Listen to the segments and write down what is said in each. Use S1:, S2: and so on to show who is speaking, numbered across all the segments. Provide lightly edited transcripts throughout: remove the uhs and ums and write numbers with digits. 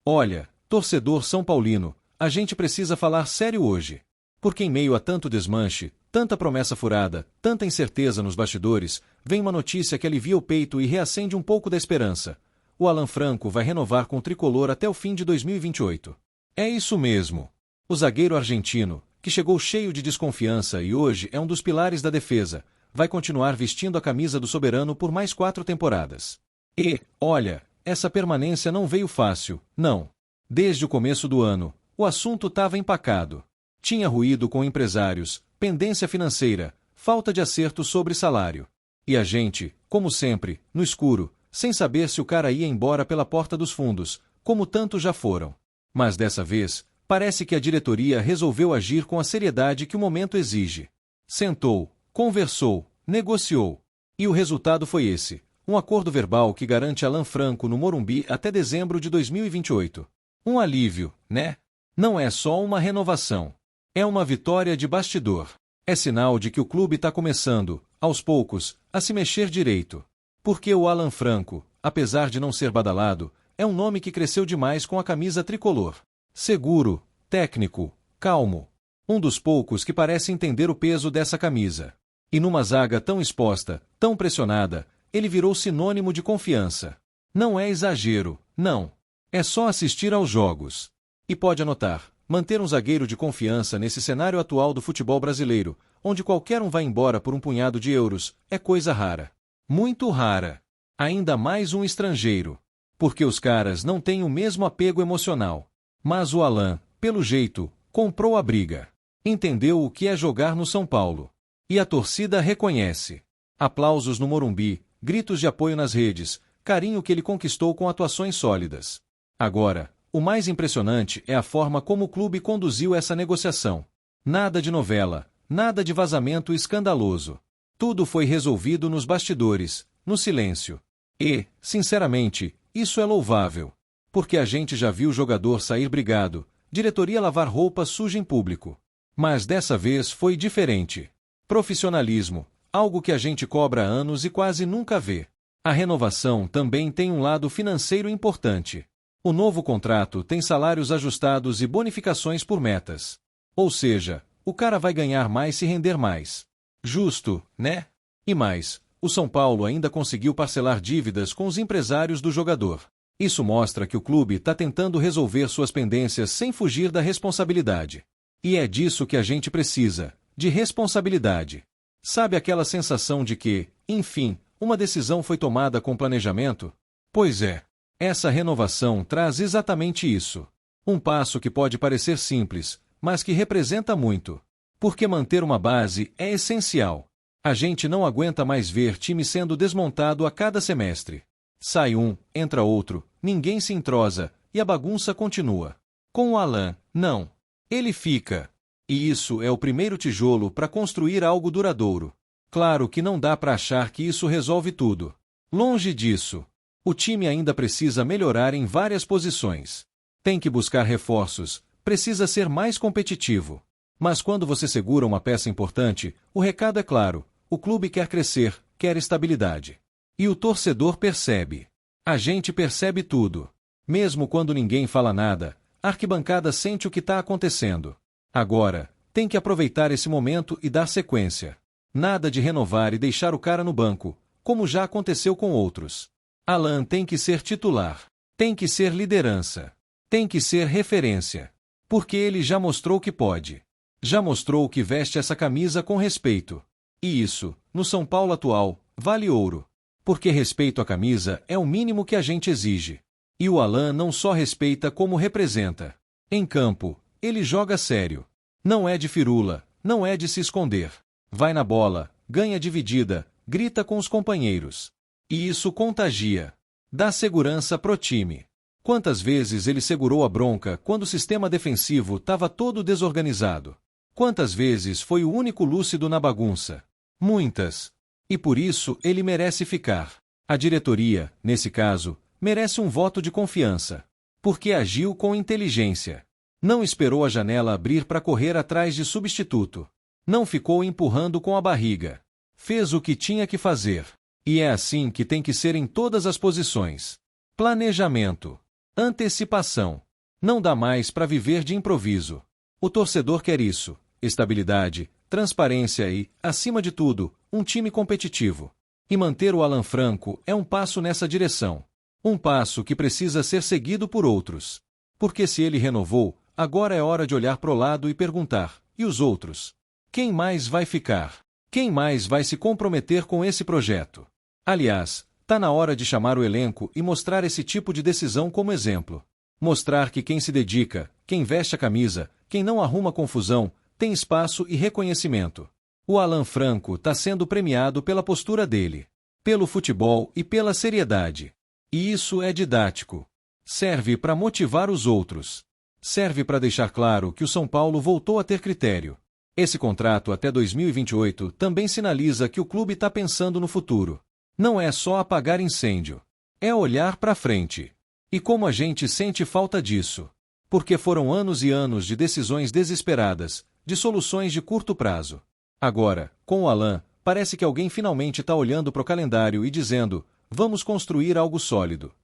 S1: Olha, torcedor São Paulino, a gente precisa falar sério hoje. Porque em meio a tanto desmanche, tanta promessa furada, tanta incerteza nos bastidores, vem uma notícia que alivia o peito e reacende um pouco da esperança. O Alan Franco vai renovar com o tricolor até o fim de 2028. É isso mesmo. O zagueiro argentino, que chegou cheio de desconfiança e hoje é um dos pilares da defesa, vai continuar vestindo a camisa do soberano por mais 4 temporadas. E, olha, essa permanência não veio fácil, não. Desde o começo do ano, o assunto estava empacado. Tinha ruído com empresários, pendência financeira, falta de acerto sobre salário. E a gente, como sempre, no escuro, sem saber se o cara ia embora pela porta dos fundos, como tantos já foram. Mas dessa vez, parece que a diretoria resolveu agir com a seriedade que o momento exige. Sentou, conversou, negociou. E o resultado foi esse: um acordo verbal que garante Alan Franco no Morumbi até dezembro de 2028. Um alívio, né? Não é só uma renovação. É uma vitória de bastidor. É sinal de que o clube está começando, aos poucos, a se mexer direito. Porque o Alan Franco, apesar de não ser badalado, é um nome que cresceu demais com a camisa tricolor. Seguro, técnico, calmo. Um dos poucos que parece entender o peso dessa camisa. E numa zaga tão exposta, tão pressionada, ele virou sinônimo de confiança. Não é exagero, não. É só assistir aos jogos. E pode anotar, manter um zagueiro de confiança nesse cenário atual do futebol brasileiro, onde qualquer um vai embora por um punhado de euros, é coisa rara. Muito rara. Ainda mais um estrangeiro. Porque os caras não têm o mesmo apego emocional. Mas o Alan, pelo jeito, comprou a briga. Entendeu o que é jogar no São Paulo. E a torcida reconhece. Aplausos no Morumbi, gritos de apoio nas redes, carinho que ele conquistou com atuações sólidas. Agora, o mais impressionante é a forma como o clube conduziu essa negociação. Nada de novela, nada de vazamento escandaloso. Tudo foi resolvido nos bastidores, no silêncio. E, sinceramente, isso é louvável. Porque a gente já viu o jogador sair brigado, diretoria lavar roupa suja em público. Mas dessa vez foi diferente. Profissionalismo, algo que a gente cobra há anos e quase nunca vê. A renovação também tem um lado financeiro importante. O novo contrato tem salários ajustados e bonificações por metas. Ou seja, o cara vai ganhar mais se render mais. Justo, né? E mais, o São Paulo ainda conseguiu parcelar dívidas com os empresários do jogador. Isso mostra que o clube está tentando resolver suas pendências sem fugir da responsabilidade. E é disso que a gente precisa, de responsabilidade. Sabe aquela sensação de que, enfim, uma decisão foi tomada com planejamento? Pois é. Essa renovação traz exatamente isso. Um passo que pode parecer simples, mas que representa muito. Porque manter uma base é essencial. A gente não aguenta mais ver time sendo desmontado a cada semestre. Sai um, entra outro, ninguém se entrosa, e a bagunça continua. Com o Alan, não. Ele fica. E isso é o primeiro tijolo para construir algo duradouro. Claro que não dá para achar que isso resolve tudo. Longe disso. O time ainda precisa melhorar em várias posições. Tem que buscar reforços, precisa ser mais competitivo. Mas quando você segura uma peça importante, o recado é claro: o clube quer crescer, quer estabilidade. E o torcedor percebe. A gente percebe tudo. Mesmo quando ninguém fala nada, a arquibancada sente o que está acontecendo. Agora, tem que aproveitar esse momento e dar sequência. Nada de renovar e deixar o cara no banco, como já aconteceu com outros. Alan tem que ser titular. Tem que ser liderança. Tem que ser referência. Porque ele já mostrou que pode. Já mostrou que veste essa camisa com respeito. E isso, no São Paulo atual, vale ouro. Porque respeito à camisa é o mínimo que a gente exige. E o Alan não só respeita como representa. Em campo, ele joga sério. Não é de firula, não é de se esconder. Vai na bola, ganha dividida, grita com os companheiros. E isso contagia. Dá segurança pro time. Quantas vezes ele segurou a bronca quando o sistema defensivo estava todo desorganizado? Quantas vezes foi o único lúcido na bagunça? Muitas. E por isso ele merece ficar. A diretoria, nesse caso, merece um voto de confiança. Porque agiu com inteligência. Não esperou a janela abrir para correr atrás de substituto. Não ficou empurrando com a barriga. Fez o que tinha que fazer. E é assim que tem que ser em todas as posições. Planejamento. Antecipação. Não dá mais para viver de improviso. O torcedor quer isso: estabilidade, transparência e, acima de tudo, um time competitivo. E manter o Alan Franco é um passo nessa direção. Um passo que precisa ser seguido por outros. Porque se ele renovou, agora é hora de olhar pro lado e perguntar: e os outros? Quem mais vai ficar? Quem mais vai se comprometer com esse projeto? Aliás, tá na hora de chamar o elenco e mostrar esse tipo de decisão como exemplo. Mostrar que quem se dedica, quem veste a camisa, quem não arruma confusão, tem espaço e reconhecimento. O Alan Franco tá sendo premiado pela postura dele, pelo futebol e pela seriedade. E isso é didático. Serve para motivar os outros. Serve para deixar claro que o São Paulo voltou a ter critério. Esse contrato até 2028 também sinaliza que o clube está pensando no futuro. Não é só apagar incêndio. É olhar para frente. E como a gente sente falta disso? Porque foram anos e anos de decisões desesperadas, de soluções de curto prazo. Agora, com o Alan, parece que alguém finalmente está olhando para o calendário e dizendo: vamos construir algo sólido.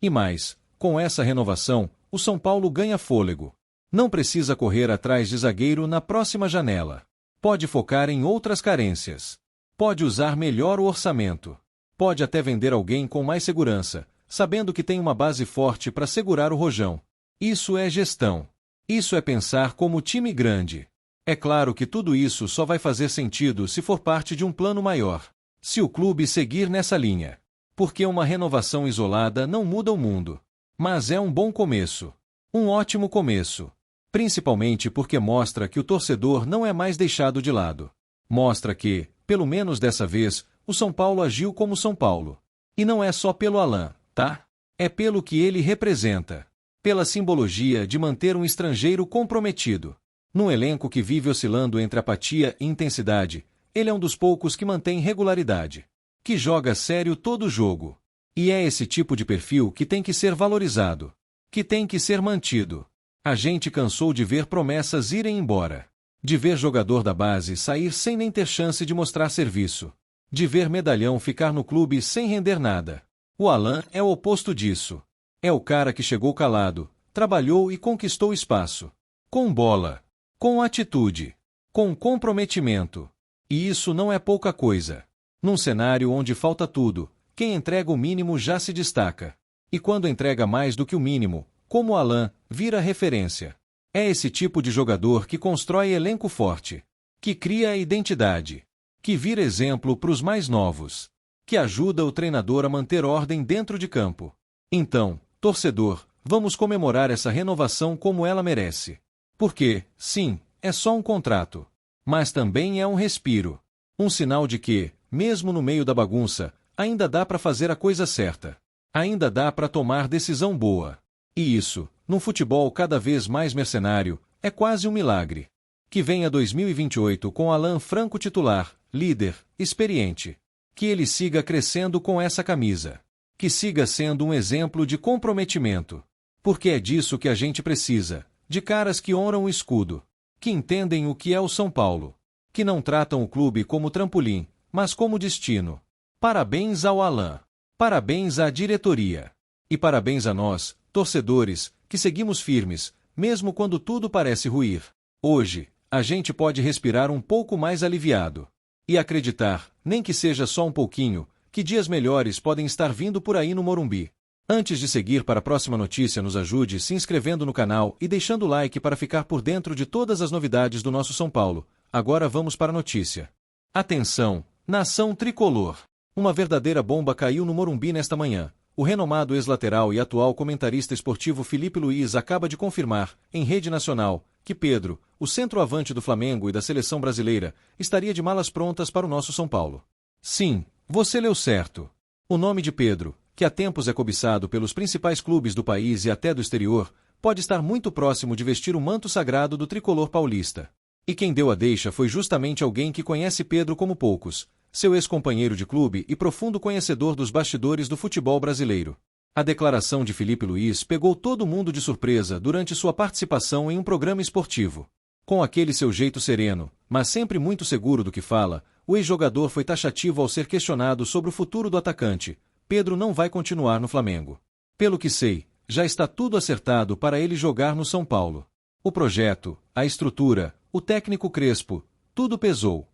S1: E mais, com essa renovação, o São Paulo ganha fôlego. Não precisa correr atrás de zagueiro na próxima janela. Pode focar em outras carências. Pode usar melhor o orçamento. Pode até vender alguém com mais segurança, sabendo que tem uma base forte para segurar o rojão. Isso é gestão. Isso é pensar como time grande. É claro que tudo isso só vai fazer sentido se for parte de um plano maior. Se o clube seguir nessa linha. Porque uma renovação isolada não muda o mundo. Mas é um bom começo. Um ótimo começo. Principalmente porque mostra que o torcedor não é mais deixado de lado. Mostra que, pelo menos dessa vez, o São Paulo agiu como São Paulo. E não é só pelo Alan, tá? É pelo que ele representa. Pela simbologia de manter um estrangeiro comprometido. Num elenco que vive oscilando entre apatia e intensidade, ele é um dos poucos que mantém regularidade. Que joga sério todo jogo. E é esse tipo de perfil que tem que ser valorizado. Que tem que ser mantido. A gente cansou de ver promessas irem embora. De ver jogador da base sair sem nem ter chance de mostrar serviço. De ver medalhão ficar no clube sem render nada. O Alan é o oposto disso. É o cara que chegou calado, trabalhou e conquistou espaço. Com bola. Com atitude. Com comprometimento. E isso não é pouca coisa. Num cenário onde falta tudo, quem entrega o mínimo já se destaca. E quando entrega mais do que o mínimo, como o Alan, vira referência. É esse tipo de jogador que constrói elenco forte, que cria identidade, que vira exemplo para os mais novos, que ajuda o treinador a manter ordem dentro de campo. Então, torcedor, vamos comemorar essa renovação como ela merece. Porque, sim, é só um contrato, mas também é um respiro. Um sinal de que, mesmo no meio da bagunça, ainda dá para fazer a coisa certa. Ainda dá para tomar decisão boa. E isso, num futebol cada vez mais mercenário, é quase um milagre. Que venha 2028 com Alan Franco titular, líder, experiente. Que ele siga crescendo com essa camisa. Que siga sendo um exemplo de comprometimento. Porque é disso que a gente precisa, de caras que honram o escudo. Que entendem o que é o São Paulo. Que não tratam o clube como trampolim, mas como destino. Parabéns ao Alan. Parabéns à diretoria. E parabéns a nós, torcedores, que seguimos firmes, mesmo quando tudo parece ruir. Hoje, a gente pode respirar um pouco mais aliviado. E acreditar, nem que seja só um pouquinho, que dias melhores podem estar vindo por aí no Morumbi. Antes de seguir para a próxima notícia, nos ajude se inscrevendo no canal e deixando o like para ficar por dentro de todas as novidades do nosso São Paulo. Agora vamos para a notícia. Atenção, nação tricolor! Uma verdadeira bomba caiu no Morumbi nesta manhã. O renomado ex-lateral e atual comentarista esportivo Filipe Luiz acaba de confirmar, em rede nacional, que Pedro, o centroavante do Flamengo e da seleção brasileira, estaria de malas prontas para o nosso São Paulo. Sim, você leu certo. O nome de Pedro, que há tempos é cobiçado pelos principais clubes do país e até do exterior, pode estar muito próximo de vestir o manto sagrado do tricolor paulista. E quem deu a deixa foi justamente alguém que conhece Pedro como poucos, seu ex-companheiro de clube e profundo conhecedor dos bastidores do futebol brasileiro. A declaração de Filipe Luiz pegou todo mundo de surpresa durante sua participação em um programa esportivo. Com aquele seu jeito sereno, mas sempre muito seguro do que fala, o ex-jogador foi taxativo ao ser questionado sobre o futuro do atacante. Pedro não vai continuar no Flamengo. Pelo que sei, já está tudo acertado para ele jogar no São Paulo. O projeto, a estrutura, o técnico Crespo, tudo pesou.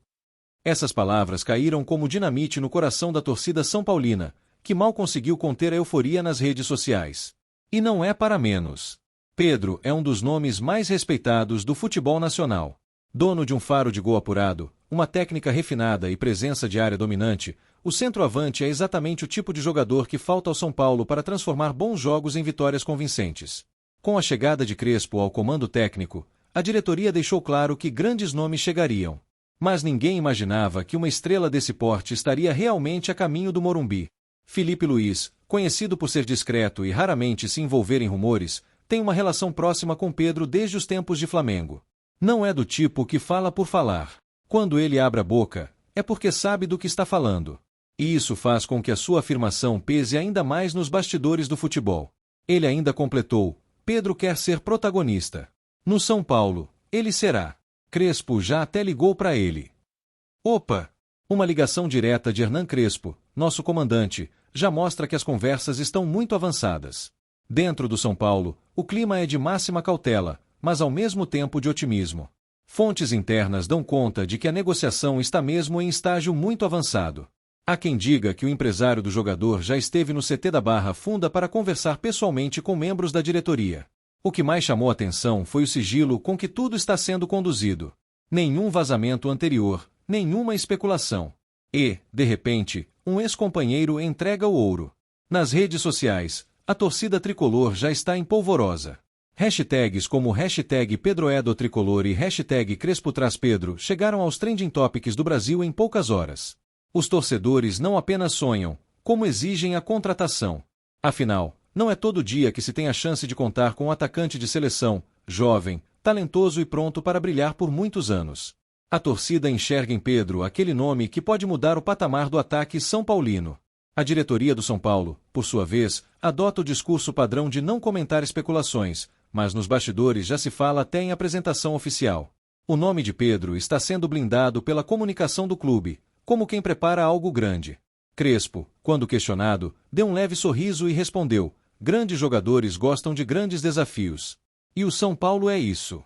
S1: Essas palavras caíram como dinamite no coração da torcida são paulina, que mal conseguiu conter a euforia nas redes sociais. E não é para menos. Pedro é um dos nomes mais respeitados do futebol nacional. Dono de um faro de gol apurado, uma técnica refinada e presença de área dominante, o centroavante é exatamente o tipo de jogador que falta ao São Paulo para transformar bons jogos em vitórias convincentes. Com a chegada de Crespo ao comando técnico, a diretoria deixou claro que grandes nomes chegariam. Mas ninguém imaginava que uma estrela desse porte estaria realmente a caminho do Morumbi. Felipe Luiz, conhecido por ser discreto e raramente se envolver em rumores, tem uma relação próxima com Pedro desde os tempos de Flamengo. Não é do tipo que fala por falar. Quando ele abre a boca, é porque sabe do que está falando. E isso faz com que a sua afirmação pese ainda mais nos bastidores do futebol. Ele ainda completou: Pedro quer ser protagonista. No São Paulo, ele será. Crespo já até ligou para ele. Opa! Uma ligação direta de Hernan Crespo, nosso comandante, já mostra que as conversas estão muito avançadas. Dentro do São Paulo, o clima é de máxima cautela, mas ao mesmo tempo de otimismo. Fontes internas dão conta de que a negociação está mesmo em estágio muito avançado. Há quem diga que o empresário do jogador já esteve no CT da Barra Funda para conversar pessoalmente com membros da diretoria. O que mais chamou atenção foi o sigilo com que tudo está sendo conduzido. Nenhum vazamento anterior, nenhuma especulação. E, de repente, um ex-companheiro entrega o ouro. Nas redes sociais, a torcida tricolor já está em polvorosa. Hashtags como hashtag PedroEdoTricolor e hashtag CrespoTrazPedro chegaram aos trending topics do Brasil em poucas horas. Os torcedores não apenas sonham, como exigem a contratação. Afinal, não é todo dia que se tem a chance de contar com um atacante de seleção, jovem, talentoso e pronto para brilhar por muitos anos. A torcida enxerga em Pedro aquele nome que pode mudar o patamar do ataque são paulino. A diretoria do São Paulo, por sua vez, adota o discurso padrão de não comentar especulações, mas nos bastidores já se fala até em apresentação oficial. O nome de Pedro está sendo blindado pela comunicação do clube, como quem prepara algo grande. Crespo, quando questionado, deu um leve sorriso e respondeu: grandes jogadores gostam de grandes desafios. E o São Paulo é isso.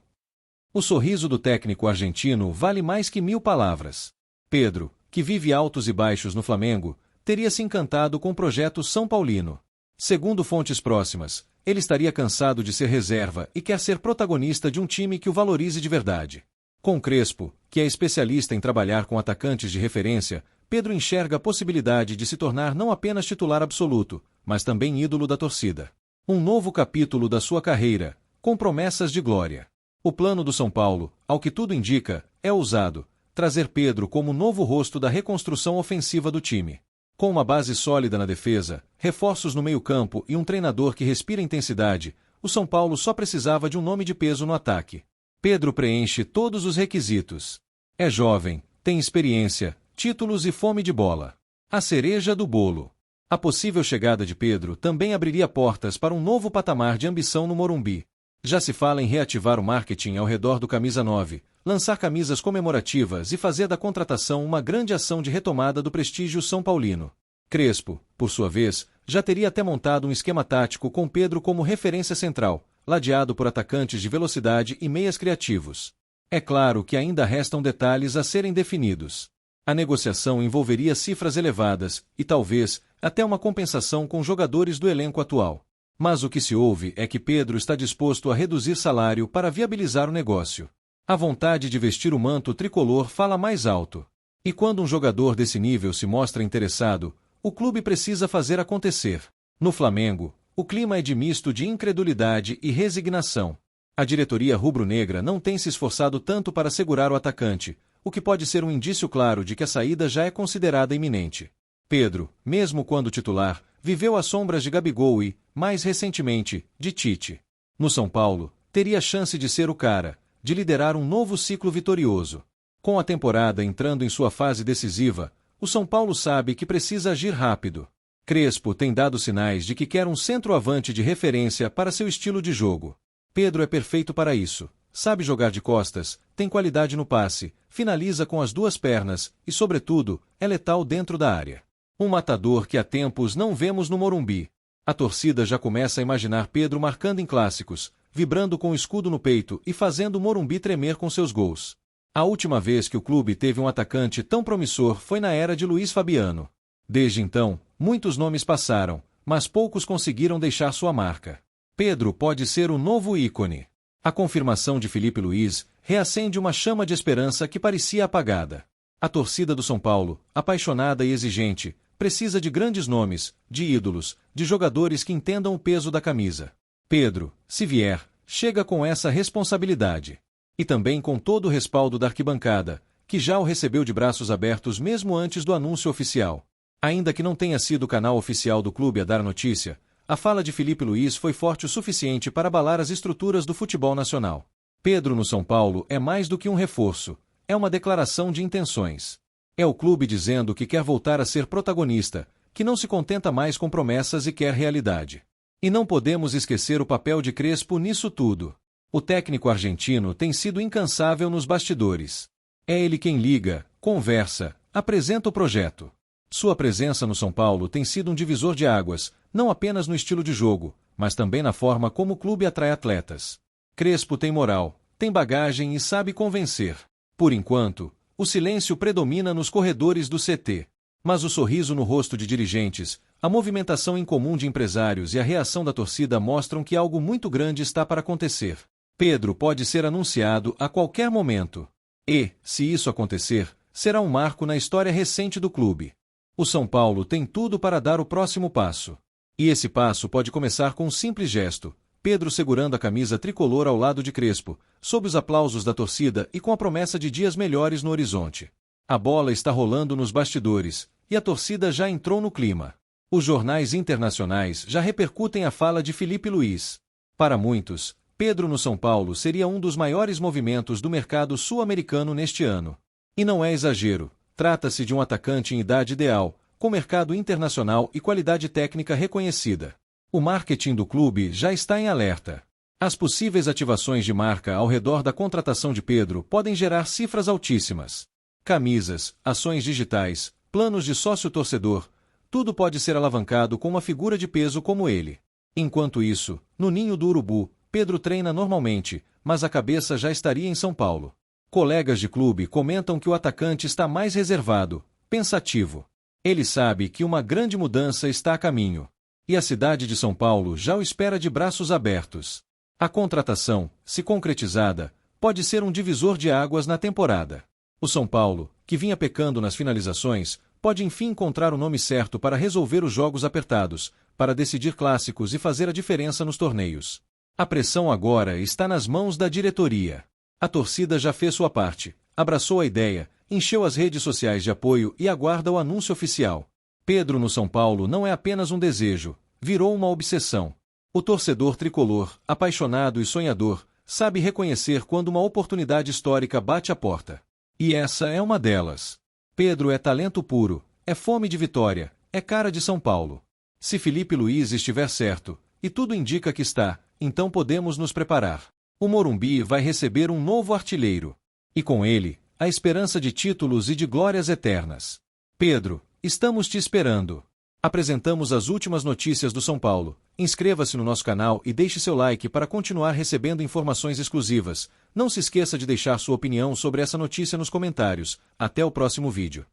S1: O sorriso do técnico argentino vale mais que 1000 palavras. Pedro, que vive altos e baixos no Flamengo, teria se encantado com o projeto São Paulino. Segundo fontes próximas, ele estaria cansado de ser reserva e quer ser protagonista de um time que o valorize de verdade. Com Crespo, que é especialista em trabalhar com atacantes de referência, Pedro enxerga a possibilidade de se tornar não apenas titular absoluto, mas também ídolo da torcida. Um novo capítulo da sua carreira, com promessas de glória. O plano do São Paulo, ao que tudo indica, é ousado: trazer Pedro como novo rosto da reconstrução ofensiva do time. Com uma base sólida na defesa, reforços no meio-campo e um treinador que respira intensidade, o São Paulo só precisava de um nome de peso no ataque. Pedro preenche todos os requisitos. É jovem, tem experiência, títulos e fome de bola. A cereja do bolo. A possível chegada de Pedro também abriria portas para um novo patamar de ambição no Morumbi. Já se fala em reativar o marketing ao redor do Camisa 9, lançar camisas comemorativas e fazer da contratação uma grande ação de retomada do prestígio são paulino. Crespo, por sua vez, já teria até montado um esquema tático com Pedro como referência central, ladeado por atacantes de velocidade e meias criativos. É claro que ainda restam detalhes a serem definidos. A negociação envolveria cifras elevadas e, talvez, até uma compensação com jogadores do elenco atual. Mas o que se ouve é que Pedro está disposto a reduzir salário para viabilizar o negócio. A vontade de vestir o manto tricolor fala mais alto. E quando um jogador desse nível se mostra interessado, o clube precisa fazer acontecer. No Flamengo, o clima é de misto de incredulidade e resignação. A diretoria rubro-negra não tem se esforçado tanto para segurar o atacante, o que pode ser um indício claro de que a saída já é considerada iminente. Pedro, mesmo quando titular, viveu às sombras de Gabigol e, mais recentemente, de Tite. No São Paulo, teria a chance de ser o cara, de liderar um novo ciclo vitorioso. Com a temporada entrando em sua fase decisiva, o São Paulo sabe que precisa agir rápido. Crespo tem dado sinais de que quer um centroavante de referência para seu estilo de jogo. Pedro é perfeito para isso. Sabe jogar de costas, tem qualidade no passe, finaliza com as duas pernas e, sobretudo, é letal dentro da área. Um matador que há tempos não vemos no Morumbi. A torcida já começa a imaginar Pedro marcando em clássicos, vibrando com o escudo no peito e fazendo o Morumbi tremer com seus gols. A última vez que o clube teve um atacante tão promissor foi na era de Luiz Fabiano. Desde então, muitos nomes passaram, mas poucos conseguiram deixar sua marca. Pedro pode ser o novo ícone. A confirmação de Filipe Luís reacende uma chama de esperança que parecia apagada. A torcida do São Paulo, apaixonada e exigente, precisa de grandes nomes, de ídolos, de jogadores que entendam o peso da camisa. Pedro, se vier, chega com essa responsabilidade. E também com todo o respaldo da arquibancada, que já o recebeu de braços abertos mesmo antes do anúncio oficial. Ainda que não tenha sido o canal oficial do clube a dar notícia, a fala de Filipe Luís foi forte o suficiente para abalar as estruturas do futebol nacional. Pedro no São Paulo é mais do que um reforço, é uma declaração de intenções. É o clube dizendo que quer voltar a ser protagonista, que não se contenta mais com promessas e quer realidade. E não podemos esquecer o papel de Crespo nisso tudo. O técnico argentino tem sido incansável nos bastidores. É ele quem liga, conversa, apresenta o projeto. Sua presença no São Paulo tem sido um divisor de águas, não apenas no estilo de jogo, mas também na forma como o clube atrai atletas. Crespo tem moral, tem bagagem e sabe convencer. Por enquanto, o silêncio predomina nos corredores do CT. Mas o sorriso no rosto de dirigentes, a movimentação incomum de empresários e a reação da torcida mostram que algo muito grande está para acontecer. Pedro pode ser anunciado a qualquer momento. E, se isso acontecer, será um marco na história recente do clube. O São Paulo tem tudo para dar o próximo passo. E esse passo pode começar com um simples gesto: Pedro segurando a camisa tricolor ao lado de Crespo, sob os aplausos da torcida e com a promessa de dias melhores no horizonte. A bola está rolando nos bastidores, e a torcida já entrou no clima. Os jornais internacionais já repercutem a fala de Filipe Luís. Para muitos, Pedro no São Paulo seria um dos maiores movimentos do mercado sul-americano neste ano. E não é exagero, trata-se de um atacante em idade ideal, com mercado internacional e qualidade técnica reconhecida. O marketing do clube já está em alerta. As possíveis ativações de marca ao redor da contratação de Pedro podem gerar cifras altíssimas. Camisas, ações digitais, planos de sócio-torcedor, tudo pode ser alavancado com uma figura de peso como ele. Enquanto isso, no ninho do urubu, Pedro treina normalmente, mas a cabeça já estaria em São Paulo. Colegas de clube comentam que o atacante está mais reservado, pensativo. Ele sabe que uma grande mudança está a caminho. E a cidade de São Paulo já o espera de braços abertos. A contratação, se concretizada, pode ser um divisor de águas na temporada. O São Paulo, que vinha pecando nas finalizações, pode enfim encontrar o nome certo para resolver os jogos apertados, para decidir clássicos e fazer a diferença nos torneios. A pressão agora está nas mãos da diretoria. A torcida já fez sua parte, abraçou a ideia, encheu as redes sociais de apoio e aguarda o anúncio oficial. Pedro no São Paulo não é apenas um desejo, virou uma obsessão. O torcedor tricolor, apaixonado e sonhador, sabe reconhecer quando uma oportunidade histórica bate à porta. E essa é uma delas. Pedro é talento puro, é fome de vitória, é cara de São Paulo. Se Filipe Luís estiver certo, e tudo indica que está, então podemos nos preparar. O Morumbi vai receber um novo artilheiro. E com ele, a esperança de títulos e de glórias eternas. Pedro, estamos te esperando. Apresentamos as últimas notícias do São Paulo. Inscreva-se no nosso canal e deixe seu like para continuar recebendo informações exclusivas. Não se esqueça de deixar sua opinião sobre essa notícia nos comentários. Até o próximo vídeo.